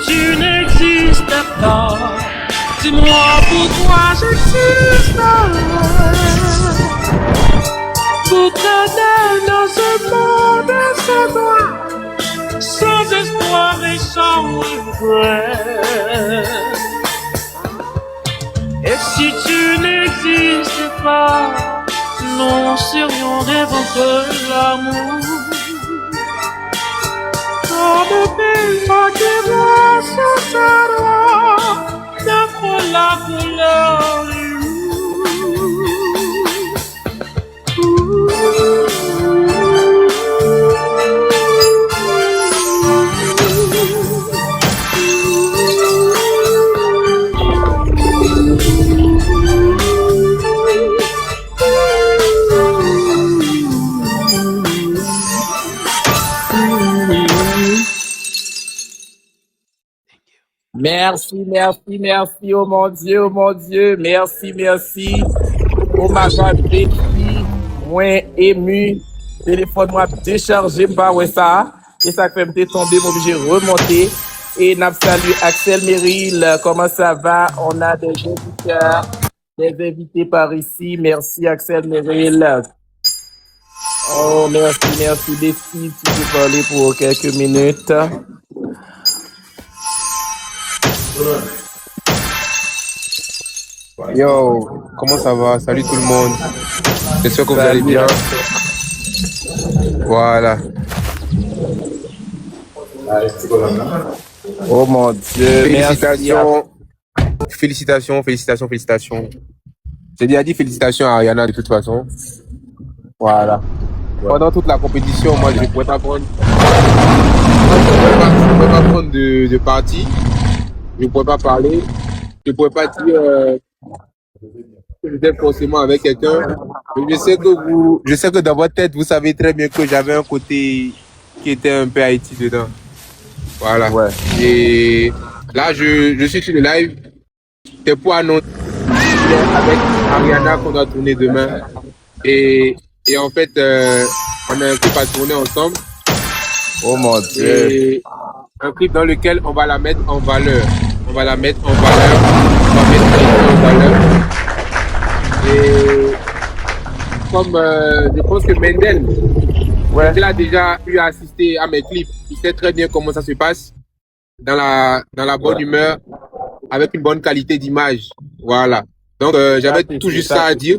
tu n'existais pas, dis-moi pourquoi j'existerais. Pour t'aider dans ce monde sans toi, sans espoir et sans regret. Et si tu n'existais pas, nous serions rêvant de l'amour. Comme des pas qui vont sans savoir d'être la couleur du Merci, merci, merci, oh mon Dieu, merci. Oh ma God, Betty, moins ému, téléphone moi déchargé, pas ouais ça, et ça fait me tomber, m'obligé remonter. Et n'a salué Axel Merrill, comment ça va? On a des auditeurs, des invités par ici, merci Axel Merrill. Oh, merci, Betty, tu peux parler pour quelques minutes. Yo, comment ça va? Salut tout le monde. J'espère que vous allez bien. Voilà. Oh mon Dieu, Félicitations. J'ai déjà dit félicitations à Ariana de toute façon. Voilà. Pendant toute la compétition, moi je ne pourrais pas prendre. Je ne pourrais pas prendre de parti. Je ne pourrais pas parler. Je ne pourrais pas dire que j'étais forcément avec quelqu'un. Je sais que dans votre tête, vous savez très bien que j'avais un côté qui était un peu Haïti dedans. Voilà. Ouais. Et là, je suis sur le live. C'est pour annoncer avec Ariana qu'on doit tourner demain. Et en fait, on a un clip à tourner ensemble. Oh mon Dieu. Et un clip dans lequel on va la mettre en valeur. On va mettre en valeur. Et comme je pense que Mendel, il a déjà eu à assister à mes clips. Il sait très bien comment ça se passe dans la bonne humeur, avec une bonne qualité d'image. Voilà. Donc j'avais tout juste ça à dire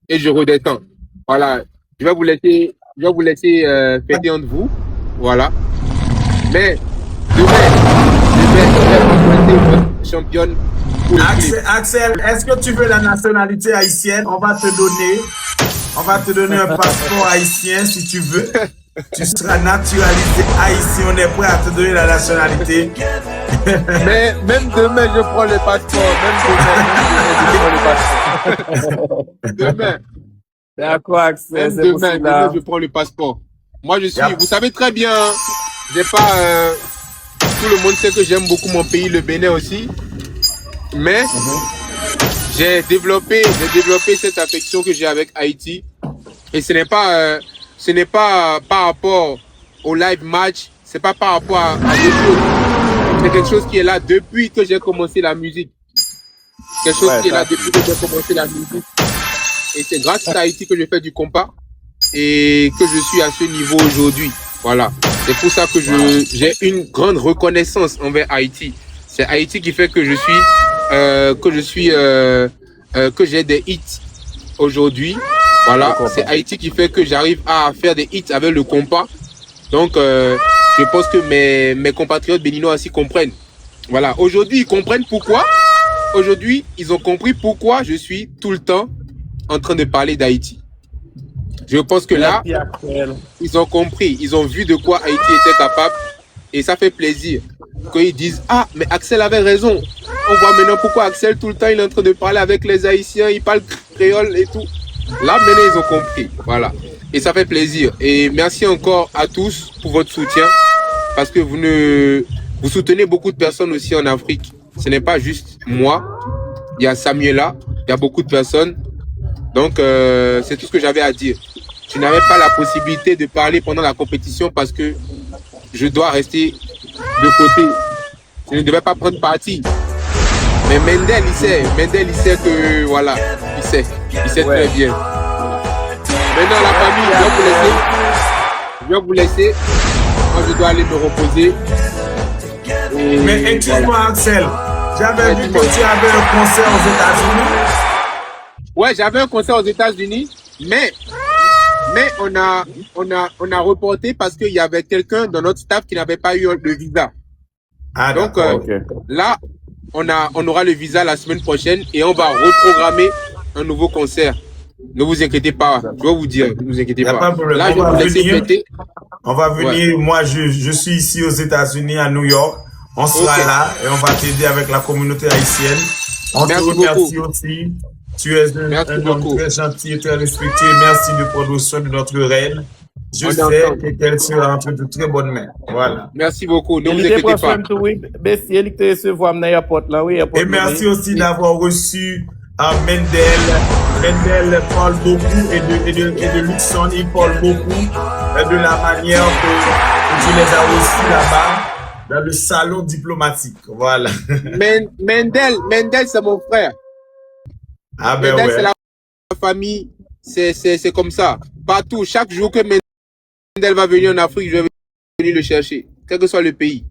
et je redescends. Voilà. Je vais vous laisser fêter entre vous. Voilà. Mais demain, championne. Axel, est-ce que tu veux la nationalité haïtienne? On va te donner un passeport haïtien si tu veux. Tu seras naturalisé haïtien. On est prêt à te donner la nationalité. Mais même demain, je prends le passeport. Demain. D'accord, Axel. Demain, je prends le passeport. Moi, je suis. Vous savez très bien. J'ai pas. Tout le monde sait que j'aime beaucoup mon pays, le Bénin aussi. Mais j'ai développé cette affection que j'ai avec Haïti. Et ce n'est pas par rapport au live match, c'est pas par rapport à des choses. C'est quelque chose qui est là depuis que j'ai commencé la musique. Quelque chose qui est là depuis que j'ai commencé la musique. Et c'est grâce à Haïti que je fais du compas et que je suis à ce niveau aujourd'hui. Voilà. C'est pour ça que j'ai une grande reconnaissance envers Haïti. C'est Haïti qui fait que j'ai des hits aujourd'hui. Voilà. C'est Haïti qui fait que j'arrive à faire des hits avec le compas. Donc, je pense que mes compatriotes béninois aussi comprennent. Voilà. Aujourd'hui, ils comprennent pourquoi. Aujourd'hui, ils ont compris pourquoi je suis tout le temps en train de parler d'Haïti. Je pense que là, ils ont compris, ils ont vu de quoi Haïti était capable et ça fait plaisir qu'ils disent « Ah, mais Axel avait raison. On voit maintenant pourquoi Axel, tout le temps, il est en train de parler avec les Haïtiens, il parle créole et tout. » Là, maintenant, ils ont compris. Voilà. Et ça fait plaisir. Et merci encore à tous pour votre soutien parce que vous soutenez beaucoup de personnes aussi en Afrique. Ce n'est pas juste moi. Il y a Samuela, il y a beaucoup de personnes. Donc, c'est tout ce que j'avais à dire. Je n'avais pas la possibilité de parler pendant la compétition parce que je dois rester de côté je ne devais pas prendre parti. Mais Mendel, il sait que, voilà, il sait très bien. Maintenant, la famille, je dois vous laisser. Moi, je dois aller me reposer. Et Mais excuse-moi, voilà. Axel. J'avais vu que tu avais un concert aux États-Unis. Ouais, j'avais un concert aux États-Unis, mais on a reporté parce qu'il y avait quelqu'un dans notre staff qui n'avait pas eu le visa. Ah, Donc d'accord. là, on aura le visa la semaine prochaine et on va reprogrammer un nouveau concert. Ne vous inquiétez pas, je vais vous dire, ne vous inquiétez Y a pas pas. de problème. Là, je vais vous laisser péter. On va venir. Ouais. Moi, je suis ici aux États-Unis, à New York. On sera là et on va t'aider avec la communauté haïtienne. On Merci te remercie beaucoup. aussi. Tu es un homme très gentil et très respecté. Merci de prendre soin de notre reine. Je sais qu'elle sera entre de très bonnes mains. Voilà. Merci beaucoup, ne vous Il était inquiétez pas. proche, oui. Bessie, il était recevoir dans l'aéroport là, oui. Et merci aussi d'avoir reçu Mendel parle beaucoup et de Luxon, il parle beaucoup de la manière que tu les as reçus là-bas dans le salon diplomatique. Voilà. Mendel, c'est mon frère. Ah ben Mendel, ouais. c'est la famille, c'est comme ça. Partout, chaque jour que Mendel va venir en Afrique, je vais venir le chercher, quel que soit le pays.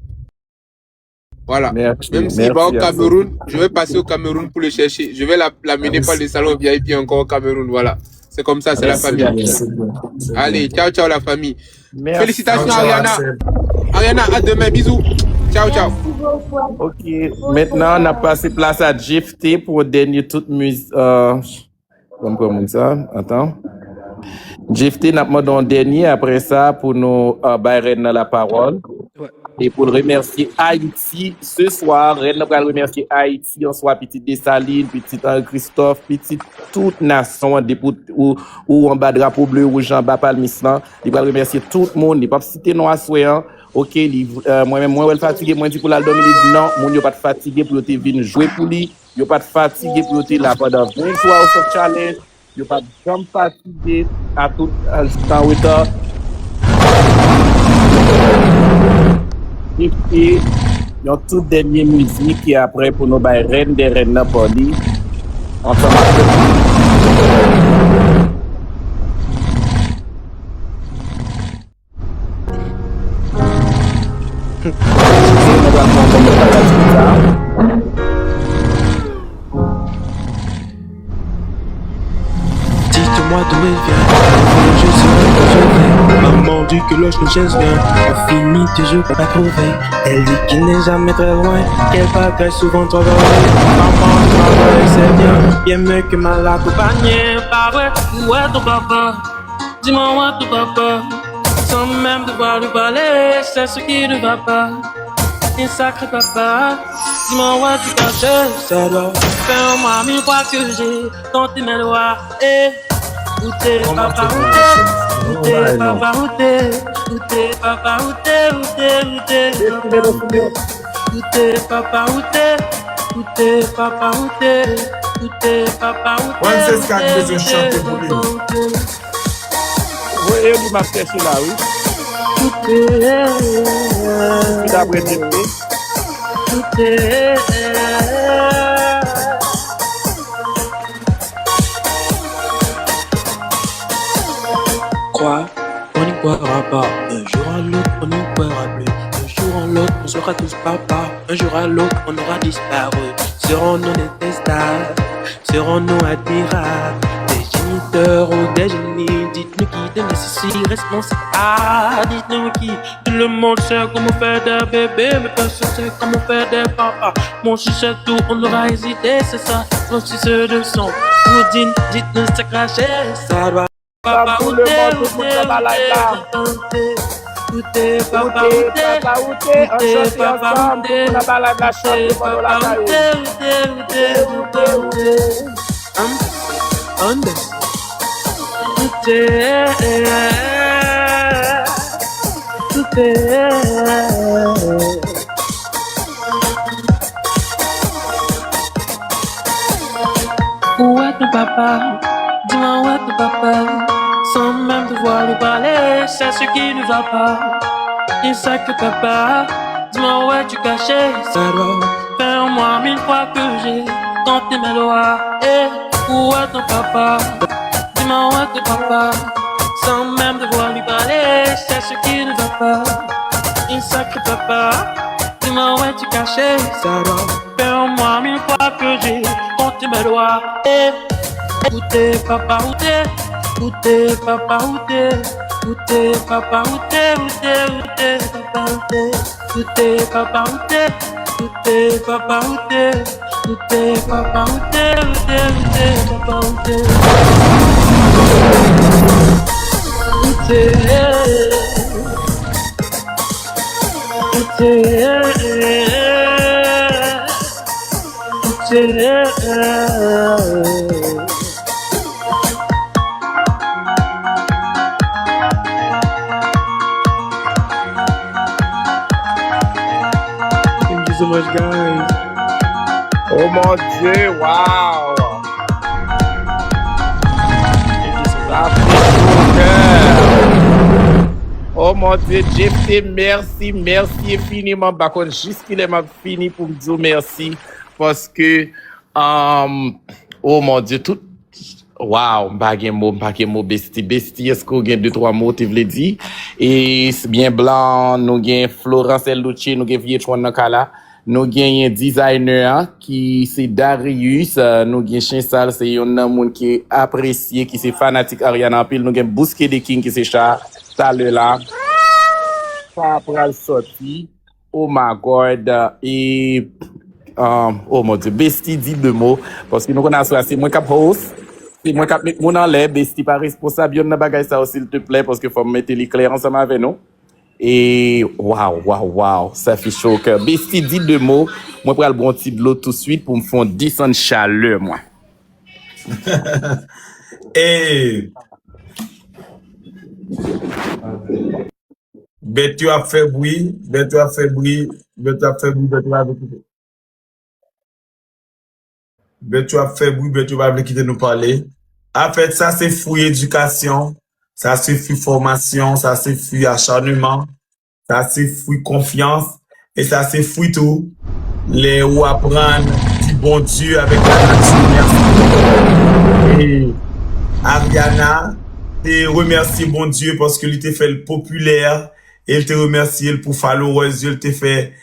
Voilà. Merci, Même s'il va au Cameroun, je vais passer au Cameroun pour le chercher. Je vais l'amener par le salon VIP encore au Cameroun. Voilà. C'est comme ça, c'est la famille. Allez, ciao, ciao la famille. Merci. Félicitations Ciao, Ariana. Axel. Ariana, à demain. Bisous. Ciao, ciao. Ok, maintenant on a passé place à Jifty pour dernier toute musique. Comment ça? Attends. Jifty n'a pas demandé dernier après ça pour nous Reine dans la parole. Et pour remercier Haïti ce soir, Reine va remercier Haïti en soit petit Dessalines, petit Christophe, petit toute nation ou en bas drapeau bleu rouge en bas palmistan. Il va remercier tout le monde. Il va pas citer non à souhait. Ok, moi-même, moi, je suis fatigué, moi, je dis pour l'album, il dit non, moi, je pas fatigué pour te venir jouer pour lui, je pas fatigué pour te là pendant 20 jours au Soft Challenge, je pas jamais fatigué à tout temps retard. Et puis, il y a toute dernière musique qui est après pour nous, Reine des Reines pour lui, ensemble avec Dites-moi d'où elle vient, je serai que je vais. Maman dit que lorsqu'une chaise vient, on finit toujours par la trouver. Elle dit qu'il n'est jamais très loin, qu'elle bagaille souvent trop loin. Maman travaille, c'est bien, bien mieux que mal accompagné. Pas vrai, où est ton papa? Dis-moi où est ton papa? Sans même devoir lui parler, c'est ce qui ne va pas. Un sacré papa, dis-moi où tu caches. Ça doit Fais-moi mille fois que j'ai tenté mes doigts. Eh, où t'es papa, où t'es? Où t'es papa, où t'es? Où t'es papa, où t'es? Où t'es, où t'es? Où t'es papa, où t'es? Où t'es papa, où t'es? Où t'es papa, où t'es? Francesca qui veut chanter pour lui. Oui, il m'a cherché là, oui. D'après Jifty. croire, on n'y croira pas. Un jour à l'autre, on n'y croira plus. Un jour à l'autre, on sera tous papa. Un jour à l'autre, on aura disparu. Serons-nous des stars? Serons-nous admirables? Des géniteurs ou des génies? Dites-nous qui de nécessite responsable. Ah, dites-nous qui? Tout le monde sait comment faire des bébés, mais personne sait comment faire des papas. Mon chichet tout, on aura hésité, c'est ça. Voici ce de son. Woodine, dites-nous c'est craché, Ça doit papa, Tout où le t'es, monde, où tout le monde t'es, dans la live là. où t'es, papa, où Ok, t'es, papa, où t'es? On chante papa, ensemble, où t'es, on a balade la chante, on va la caillou. Où est ton papa? Dis-moi où est ton papa? Sans même devoir lui parler, c'est ce qui ne va pas. Il sait que papa, Dis-moi où es-tu caché, ça doit faire moi 1000 fois que j'ai tenté mes doigts. Où est ton papa? Dis-moi où est ton papa? Sans même devoir lui parler, c'est ce qui ne va pas. Un sacré papa, dis-moi où es-tu caché, ça doit faire moi 1000 fois que j'ai tenté mes doigts. Où t'es papa, où t'es? Où t'es papa, où t'es? Où t'es papa, où t'es? Où t'es, où t'es papa, où t'es? Où t'es papa, où t'es? Où t'es papa, où t'es? Où t'es papa, où t'es? Où t'es papa, où t'es? Où t'es? Où t'es? Où t'es? Thank you so much, guys. Oh mon Dieu, wow! Ça fait chaud au cœur. Oh mon Dieu, Jeff, merci infiniment. Par contre, jusqu'il m'a fini pour me dire merci parce que, oh mon Dieu, tout, wow, bagay mot, bestie, est-ce qu'on a 2-3 mots, tu voulais dire? Et c'est bien blanc, nous avons Florence Elucci, nous avons VH1 Nakala. Nous avons un designer qui c'est Darius, nous avons Chinsal, c'est un homme qui est apprécié, qui c'est fanatique Ariana Pil, nous avons Bousquet de King qui c'est ça là. Ça après le sorti. Oh my god. Et, oh mon Dieu, Bestie dit 2 mots, parce que nous connaissons c'est moi qui host. C'est moi qui mets mon en l'air, Bestie pas responsable, yon n'a bagay ça aussi, s'il te plaît, parce que faut mettre l'éclair ensemble avec nous. Et wow, ça fait chaud au cœur. Bestie dit 2 mots, moi prends le bon petit de l'eau tout de suite pour me faire descendre chaleur, moi. Et ben tu as fait bruit, ben tu as fait bruit, ben tu as fait bruit, ben tu vas ben tu as fait bruit, ben tu vas quitter nous parler. En fait, ça c'est fouille éducation, ça c'est fouille formation, ça c'est fouille acharnement, ça c'est fouille confiance, et ça c'est fouille tout. Les ou apprendre du bon Dieu avec la nature. Et Ariana, te remercie bon Dieu parce que il t'a fait le populaire, et il te remercie pour followers, il te fait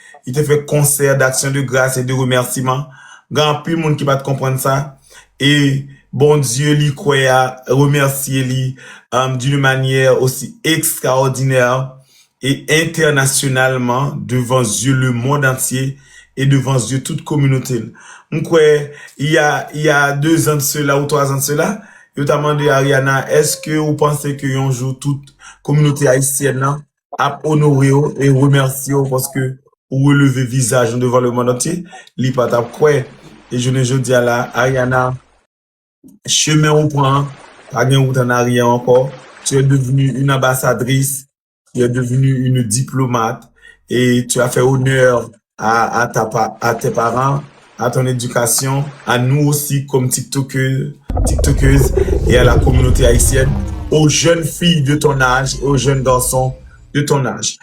concert d'action de grâce et de remerciement. Grand plus monde qui va te comprendre ça. Et bon Dieu, lui croit, remercier lui d'une manière aussi extraordinaire et internationalement devant Dieu le monde entier et devant Dieu toute communauté. Donc il y a 2 ans de cela ou 3 ans de cela, je t'ai demandé à Ariana, est-ce que vous pensez que un jour toute communauté haïtienne là a honoré et remercié parce que vous relevez visage devant le monde entier, li pas t'a quoi. Et je ne dis à la Ariana, chemin au point, pas bien où t'en as rien encore. Tu es devenue une ambassadrice, tu es devenue une diplomate et tu as fait honneur à tes parents, à ton éducation, à nous aussi comme TikTokeuse et à la communauté haïtienne, aux jeunes filles de ton âge, aux jeunes garçons de ton âge.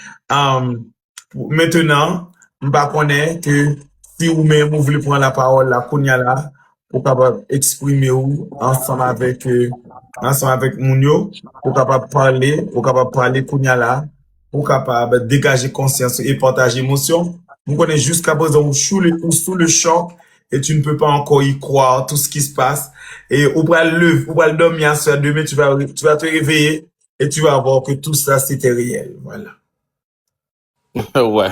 Maintenant, je connais que si vous-même vous voulez prendre la parole, la Kounia là, pour capable exprimer ou ensemble avec Mounio, pour capable parler Kounia là, pour capable dégager conscience et partager émotion. Vous connaissez jusqu'à présent ou sous le choc et tu ne peux pas encore y croire tout ce qui se passe et ou le dormir ce soir, demain tu vas te réveiller et tu vas voir que tout ça c'était réel. Voilà. Ouais.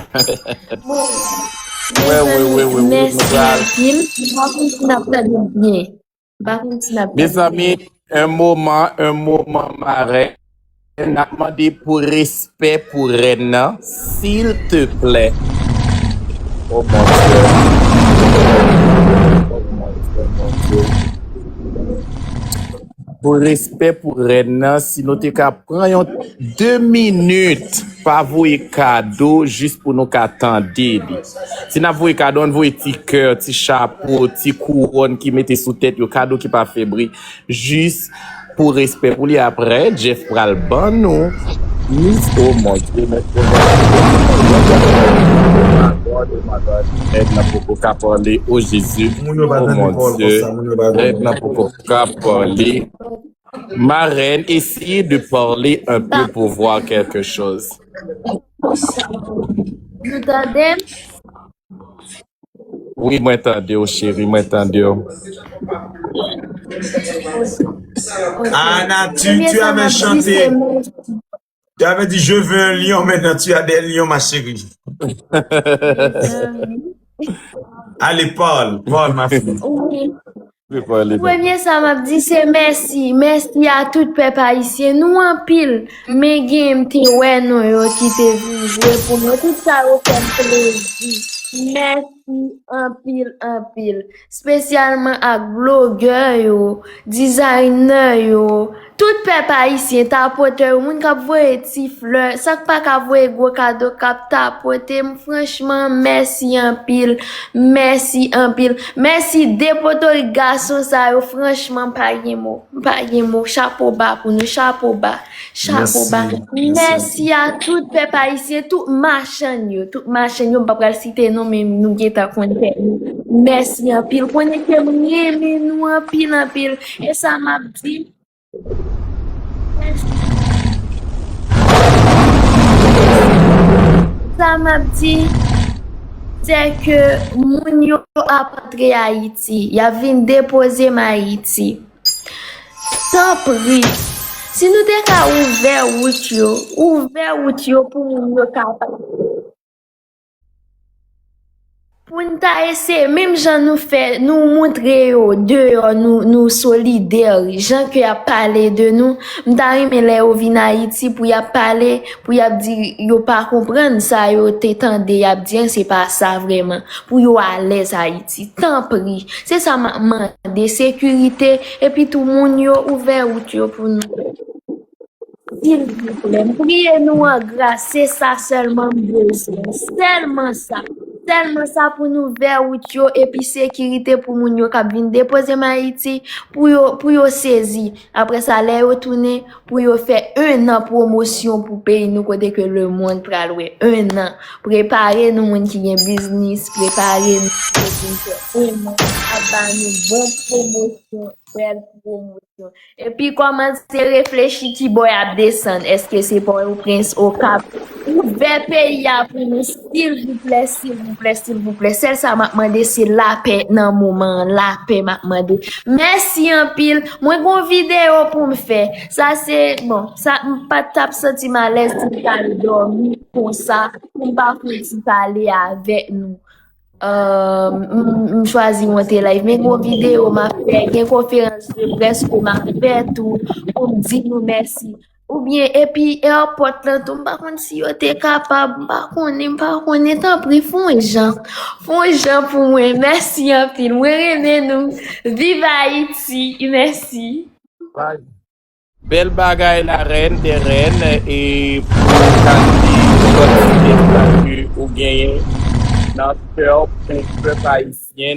Mes amis, un moment marrant. N'a demandé pour respect pour Renna, s'il te plaît. Oh mon Dieu. Pour respect pour Renna, si nous te prendre 2 minutes, pas vous cadeau, juste pour nous attendre. Si nous vous cadeau, on vous petit cœur, petit chapeau, petit couronne qui mettez sous tête, le cadeau qui pas fébrile, juste pour respect pour lui après, Jeff pral ban nous. Oh mon Dieu, Aide n'a pas qu'à parler au Jésus. Moun yo pa Oh tande mon parole Dieu. comme ça, moun yo pa tande. Aide n'a pas qu'à parler. Ma reine, essayez de parler un peu pour voir quelque chose. Vous entendez? Oui, moi t'entendez, oh chérie, moi t'entendez. Anna, Eh bien, tu ça m'a avais dit, chanté, c'est tu avais dit je veux un lion, maintenant tu as des lions, ma chérie. Allez, parle, ma fille. Oui. Je vais parler. Premier, ça m'a dit, c'est merci. Merci à tout peuple haïtien. Nous en pile. Mais game, te ouais, nous, yo, qui te vu jouer pour nous. Tout ça, au fait plaisir. Merci, en pile. Spécialement à blogueur, yo, designer, yo. Tout peuple haïtien, tapote, ou moun kap voye ti fleur, sak pa kap voye gros cadeau kap tapote, franchement, merci en pile. Merci en pile. Merci dépoto garçon ça yo, franchement, pas gen mot, chapeau bas pour nous, chapeau bas. Merci à tout peuple haïtien, tout machin yo, m'pa pral citer non mais nous geta konte. Merci en pile, konne ke m'reme nous en pile. Et ça m'a dit ça m'a dit, c'est que moun yo après Haïti, y a vinn déposer ma Haïti. Sans prix. Si nous te ka ouvert route yo pour moun yo capable. Pour nous essayer, même gens nous fait, nous montrer yo dehors, nous solidaires, gens qui a parlé de nous, m'ta mais les au vin Haïti pour y a parler, pour y a dire yo pas comprendre ça yo t'entende y a dire c'est pas ça vraiment, pour yo à l'aise Haïti, tant pris. C'est ça m'a de sécurité et puis tout monde yo ouvert route yo pour nous. S'il vous plaît, priez-nous en grâce, c'est ça seulement besoin, seulement ça pour nous vers route yo et puis sécurité pour moun yo k'ap vinn déposer ma Haïti pour yo saisir. Après ça les retourner pour yo faire 1 an promotion pour pays nous côté que le monde pral ouais 1 an. Préparer nous moun qui gen business, préparer nous vraiment avoir une bonne promotion, belle promotion. Et puis commencer réfléchir qui boy à descendre. Est-ce que c'est pour au prince au cap? Ouvert pays pour nous, s'il vous plaît. Celle ça m'a demandé c'est la paix dans moment, la paix m'a demandé. Merci en pile. Moi gon vidéo pour me faire. Ça c'est bon, ça pas tape senti mal à l'aise si t'allais dormir comme ça, pour pas si t'allais avec nous. Choisi monter live mais mon vidéo m'a fait une conférence de presse pour m'a fait tout pour me dire nous merci ou bien et puis airport là tout pas contre si yo t'es capable pas connait tant pris font gens pour moi merci en pile moi rené nous vive Haïti merci. Belle bagaille la reine des reines et pour candidat ou gagner dans le cœur pour le peuple haïtien.